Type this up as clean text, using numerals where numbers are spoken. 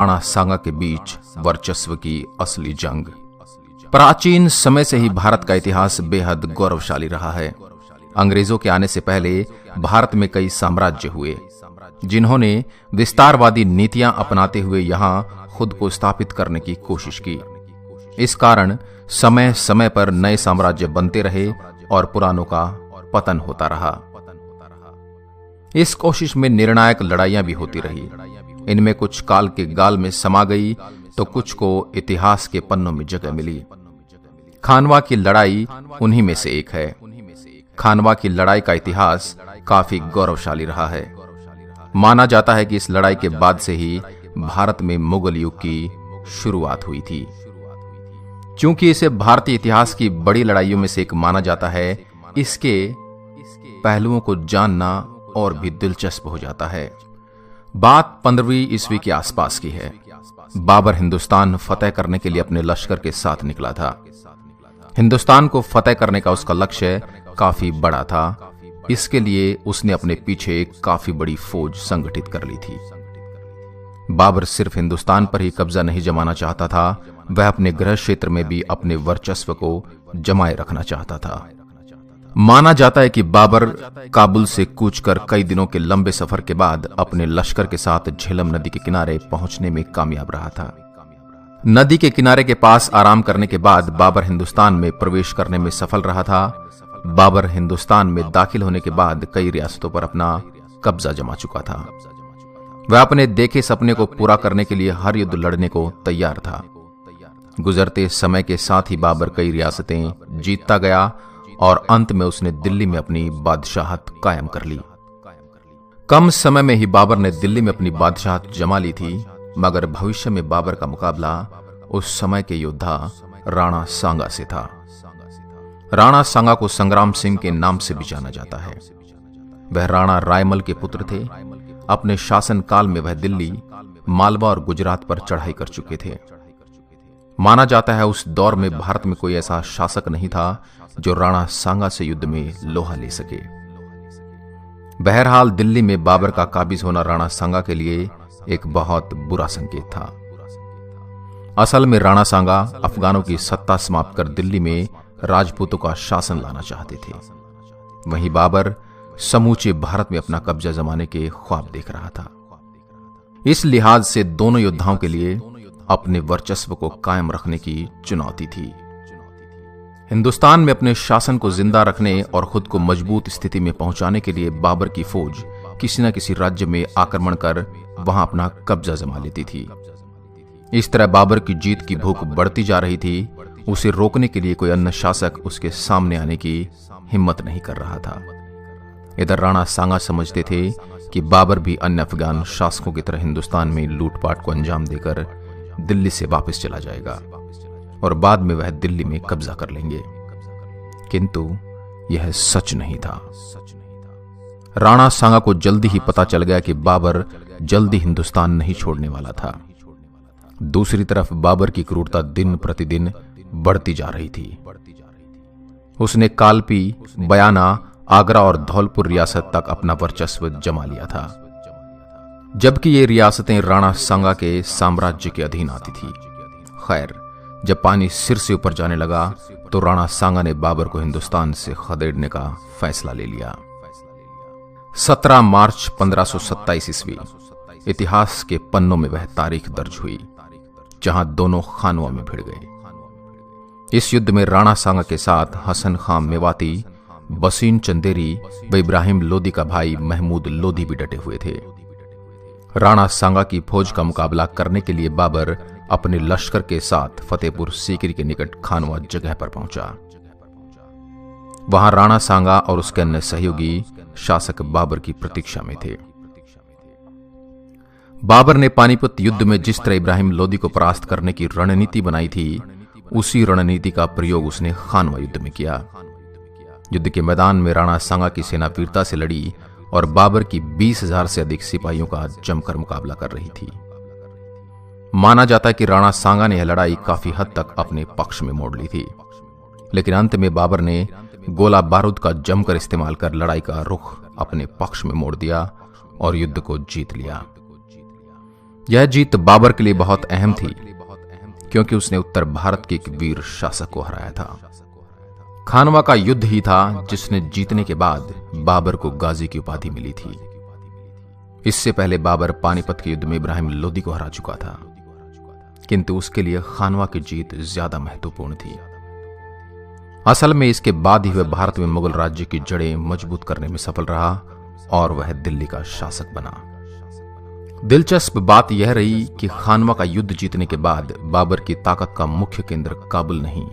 राणा सांगा के बीच वर्चस्व की असली जंग। प्राचीन समय से ही भारत का इतिहास बेहद गौरवशाली रहा है। अंग्रेजों के आने से पहले भारत में कई साम्राज्य हुए, जिन्होंने विस्तारवादी नीतियां अपनाते हुए यहां खुद को स्थापित करने की कोशिश की। इस कारण समय समय पर नए साम्राज्य बनते रहे और पुरानों का पतन होता रहा। इस कोशिश में निर्णायक लड़ाइयां भी होती रही। इनमें कुछ काल के गाल में समा गई तो कुछ को इतिहास के पन्नों में जगह मिली। खानवा की लड़ाई उन्हीं में से एक है। खानवा की लड़ाई का इतिहास काफी गौरवशाली रहा है। माना जाता है कि इस लड़ाई के बाद से ही भारत में मुगल युग की शुरुआत हुई थी। चूंकि इसे भारतीय इतिहास की बड़ी लड़ाइयों में से एक माना जाता है, इसके पहलुओं को जानना और भी दिलचस्प हो जाता है। बात 15वीं ईस्वी के आसपास की है। बाबर हिंदुस्तान फतेह करने के लिए अपने लश्कर के साथ निकला था। हिंदुस्तान को फतेह करने का उसका लक्ष्य काफी बड़ा था। इसके लिए उसने अपने पीछे एक काफी बड़ी फौज संगठित कर ली थी। बाबर सिर्फ हिंदुस्तान पर ही कब्जा नहीं जमाना चाहता था, वह अपने गृह क्षेत्र में भी अपने वर्चस्व को जमाए रखना चाहता था। माना जाता है कि बाबर काबुल से कूच कर कई दिनों के लंबे सफर के बाद अपने लश्कर के साथ झेलम नदी के किनारे पहुंचने में कामयाब रहा था। नदी के किनारे के पास आराम करने के बाद बाबर हिंदुस्तान में प्रवेश करने में सफल रहा था। बाबर हिंदुस्तान में दाखिल होने के बाद कई रियासतों पर अपना कब्जा जमा चुका था। वह अपने देखे सपने को पूरा करने के लिए हर युद्ध लड़ने को तैयार था। गुजरते समय के साथ ही बाबर कई रियासतें जीतता गया और अंत में उसने दिल्ली में अपनी बादशाहत कायम कर ली। कम समय में ही बाबर ने दिल्ली में अपनी बादशाहत जमा ली थी, मगर भविष्य में बाबर का मुकाबला उस समय के योद्धा राणा सांगा से था। राणा सांगा को संग्राम सिंह के नाम से भी जाना जाता है। वह राणा रायमल के पुत्र थे। अपने शासन काल में वह दिल्ली, मालवा और गुजरात पर चढ़ाई कर चुके थे। माना जाता है उस दौर में भारत में कोई ऐसा शासक नहीं था जो राणा सांगा से युद्ध में लोहा ले सके। बहरहाल दिल्ली में बाबर का काबिज होना राणा सांगा के लिए एक बहुत बुरा संकेत था। असल में राणा सांगा अफगानों की सत्ता समाप्त कर दिल्ली में राजपूतों का शासन लाना चाहते थे। वहीं बाबर समूचे भारत में अपना कब्जा जमाने के ख्वाब देख रहा था। इस लिहाज से दोनों योद्धाओं के लिए अपने वर्चस्व को कायम रखने की चुनौती थी। हिंदुस्तान में अपने शासन को जिंदा रखने और खुद को मजबूत स्थिति में पहुंचाने के लिए बाबर की फौज किसी न किसी राज्य में आक्रमण कर वहां अपना कब्जा जमा लेती थी। इस तरह बाबर की जीत की भूख बढ़ती जा रही थी। उसे रोकने के लिए कोई अन्य शासक उसके सामने आने की हिम्मत नहीं कर रहा था। इधर राणा सांगा समझते थे कि बाबर भी अन्य अफगान शासकों की तरह हिंदुस्तान में लूटपाट को अंजाम देकर दिल्ली से वापस चला जाएगा और बाद में वह दिल्ली में कब्जा कर लेंगे। किंतु यह सच नहीं था। राणा सांगा को जल्दी ही पता चल गया कि बाबर जल्दी हिंदुस्तान नहीं छोड़ने वाला था। दूसरी तरफ बाबर की क्रूरता दिन प्रतिदिन बढ़ती जा रही थी। उसने कालपी, बयाना, आगरा और धौलपुर रियासत तक अपना वर्चस्व जमा लिया था, जबकि ये रियासतें राणा सांगा के साम्राज्य के अधीन आती थी। खैर, जब पानी सिर से ऊपर जाने लगा तो राणा सांगा ने बाबर को हिंदुस्तान से खदेड़ने का फैसला ले लिया। 17 मार्च 1527 ईस्वी इतिहास के पन्नों में वह तारीख दर्ज हुई जहां दोनों खानवा में भिड़ गए। इस युद्ध में राणा सांगा के साथ हसन खां मेवाती, बसीन चंदेरी व इब्राहिम लोदी का भाई महमूद लोदी भी डटे हुए थे। राणा सांगा की फौज का मुकाबला करने के लिए बाबर अपने लश्कर के साथ फतेहपुर सीकरी के निकट खानवा जगह पर पहुंचा। वहां राणा सांगा और उसके अन्य सहयोगी शासक बाबर की प्रतीक्षा में थे। बाबर ने पानीपत युद्ध में जिस तरह इब्राहिम लोदी को परास्त करने की रणनीति बनाई थी, उसी रणनीति का प्रयोग उसने खानवा युद्ध में किया। युद्ध के मैदान में राणा सांगा की सेना वीरता से लड़ी और बाबर की 20,000 से अधिक सिपाहियों का जमकर मुकाबला कर रही थी। माना जाता है कि राणा सांगा ने यह लड़ाई काफी हद तक अपने पक्ष में मोड़ ली थी, लेकिन अंत में बाबर ने गोला बारूद का जमकर इस्तेमाल कर लड़ाई का रुख अपने पक्ष में मोड़ दिया और युद्ध को जीत लिया। यह जीत बाबर के लिए बहुत अहम थी, क्योंकि उसने उत्तर भारत के एक वीर शासक को हराया था। खानवा का युद्ध ही था जिसने जीतने के बाद बाबर को गाजी की उपाधि मिली थी। इससे पहले बाबर पानीपत के युद्ध में इब्राहिम लोदी को हरा चुका था, किंतु उसके लिए खानवा की जीत ज्यादा महत्वपूर्ण थी। असल में इसके बाद ही वह भारत में मुगल राज्य की जड़ें मजबूत करने में सफल रहा और वह दिल्ली का शासक बना। दिलचस्प बात यह रही कि खानवा का युद्ध जीतने के बाद बाबर की ताकत का मुख्य केंद्र काबुल नहीं